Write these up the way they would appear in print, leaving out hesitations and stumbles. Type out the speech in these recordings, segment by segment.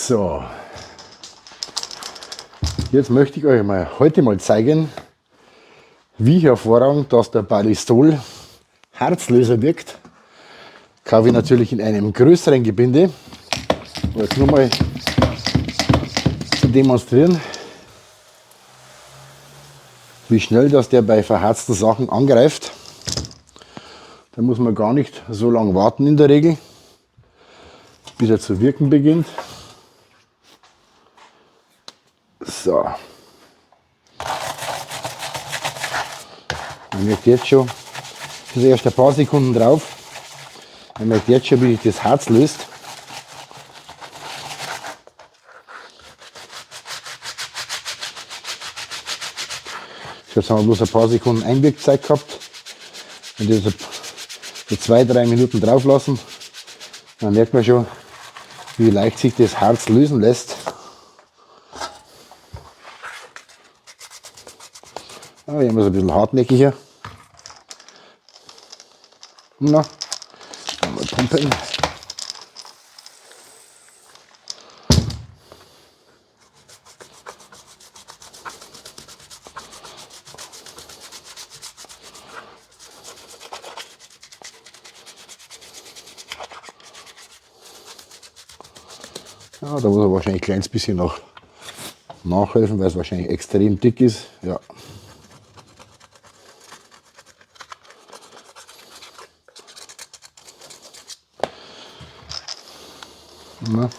So, jetzt möchte ich euch heute mal zeigen, wie hervorragend dass der Balistol Harzlöser wirkt. Kaufe ich natürlich in einem größeren Gebinde, um jetzt nur mal zu demonstrieren, wie schnell dass der bei verharzten Sachen angreift. Da muss man gar nicht so lange warten in der Regel, bis er zu wirken beginnt. So. Man merkt jetzt schon, das ist erst ein paar Sekunden drauf. Man merkt jetzt schon, wie sich das Harz löst. Jetzt haben wir bloß ein paar Sekunden Einwirkzeit gehabt. Wenn wir das so 2-3 Minuten drauf lassen, dann merkt man schon, wie leicht sich das Harz lösen lässt. Ah, hier haben wir es ein bisschen hartnäckiger. Na, mal pumpen. Ja, da muss er wahrscheinlich ein kleines bisschen noch nachhelfen, weil es wahrscheinlich extrem dick ist. Ja. Na.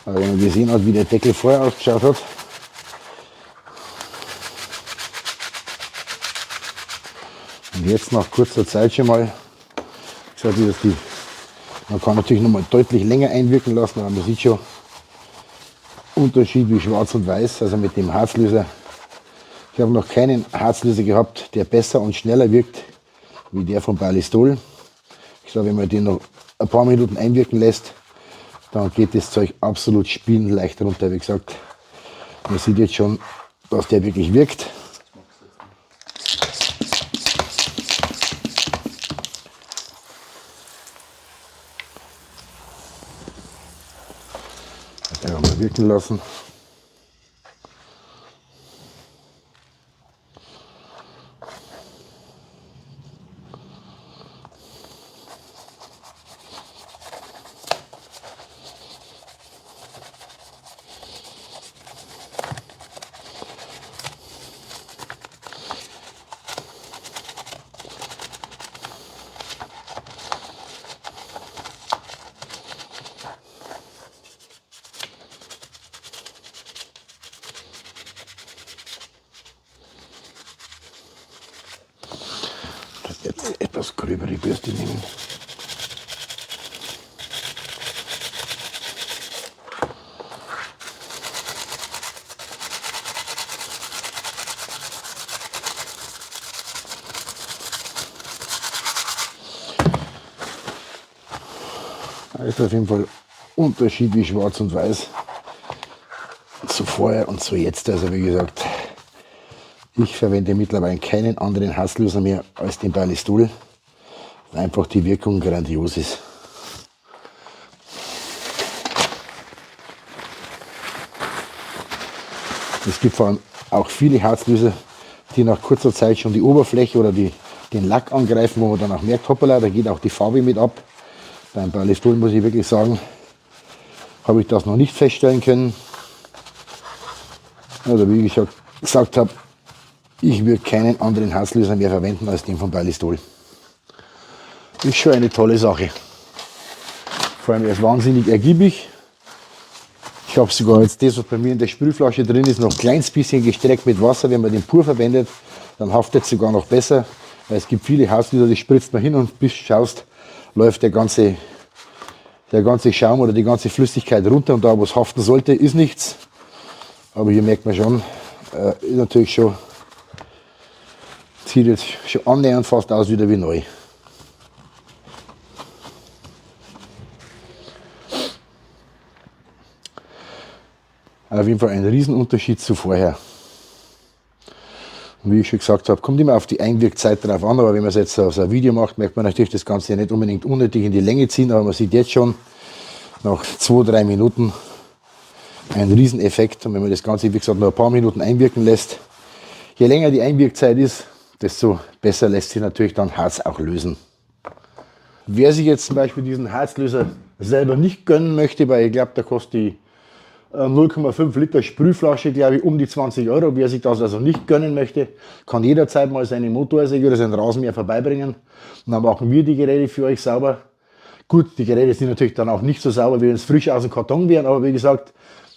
Aber wenn man gesehen hat, wie der Deckel vorher ausgeschaut hat, und jetzt nach kurzer Zeit schon mal, gesagt, man kann natürlich noch mal deutlich länger einwirken lassen, aber man sieht schon Unterschied wie schwarz und weiß, also mit dem Harzlöser. Ich habe noch keinen Harzlöser gehabt, der besser und schneller wirkt wie der von Balistol. Ich sage, wenn man den noch ein paar Minuten einwirken lässt, dann geht das Zeug absolut spielend runter. Wie gesagt, man sieht jetzt schon, dass der wirklich wirkt. Das mal wirken lassen. Jetzt etwas gröbere Bürste nehmen. Da ist auf jeden Fall Unterschied wie schwarz und weiß zu vorher und zu jetzt. Also wie gesagt, ich verwende mittlerweile keinen anderen Harzlöser mehr als den Balistol, weil einfach die Wirkung grandios ist. Es gibt vor allem auch viele Harzlöser, die nach kurzer Zeit schon die Oberfläche oder den Lack angreifen, wo man dann auch merkt, hoppala, da geht auch die Farbe mit ab. Beim Balistol muss ich wirklich sagen, habe ich das noch nicht feststellen können. Also wie ich gesagt habe, ich würde keinen anderen Harzlöser mehr verwenden als den von Balistol. Ist schon eine tolle Sache. Vor allem er ist wahnsinnig ergiebig. Ich habe sogar jetzt das, was bei mir in der Sprühflasche drin ist, noch ein kleines bisschen gestreckt mit Wasser. Wenn man den pur verwendet, dann haftet es sogar noch besser. Weil es gibt viele Harzlöser, die spritzt man hin und bis du schaust, läuft der ganze Schaum oder die ganze Flüssigkeit runter. Und da, wo es haften sollte, ist nichts. Aber hier merkt man schon, ist natürlich schon, sieht jetzt schon annähernd fast aus wieder wie neu. Auf jeden Fall ein Riesenunterschied zu vorher. Wie ich schon gesagt habe, kommt immer auf die Einwirkzeit drauf an, aber wenn man es jetzt so ein Video macht, möchte man natürlich das Ganze ja nicht unbedingt unnötig in die Länge ziehen, aber man sieht jetzt schon nach 2-3 Minuten einen Rieseneffekt. Und wenn man das Ganze, wie gesagt, noch ein paar Minuten einwirken lässt, je länger die Einwirkzeit ist, desto besser lässt sich natürlich dann Harz auch lösen. Wer sich jetzt zum Beispiel diesen Harzlöser selber nicht gönnen möchte, weil ich glaube, da kostet die 0,5 Liter Sprühflasche, glaube ich, um die 20 Euro. Wer sich das also nicht gönnen möchte, kann jederzeit mal seine Motorsäge oder seinen Rasenmäher vorbeibringen. Und dann machen wir die Geräte für euch sauber. Gut, die Geräte sind natürlich dann auch nicht so sauber, wie wenn es frisch aus dem Karton wären, aber wie gesagt,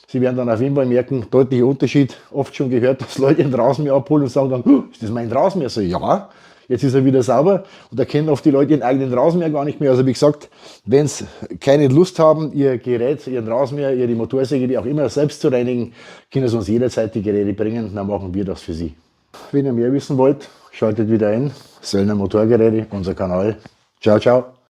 Sie werden dann auf jeden Fall merken, deutlicher Unterschied. Oft schon gehört, dass Leute den Rasenmäher abholen und sagen dann, ist das mein Rasenmäher? So, ja, jetzt ist er wieder sauber und da kennen oft die Leute ihren eigenen Rasenmäher gar nicht mehr. Also wie gesagt, wenn Sie keine Lust haben, Ihr Gerät, Ihren Rasenmäher, Ihre Motorsäge, wie auch immer, selbst zu reinigen, können Sie uns jederzeit die Geräte bringen, dann machen wir das für Sie. Wenn ihr mehr wissen wollt, schaltet wieder ein. Söllner Motorgeräte, unser Kanal. Ciao, ciao.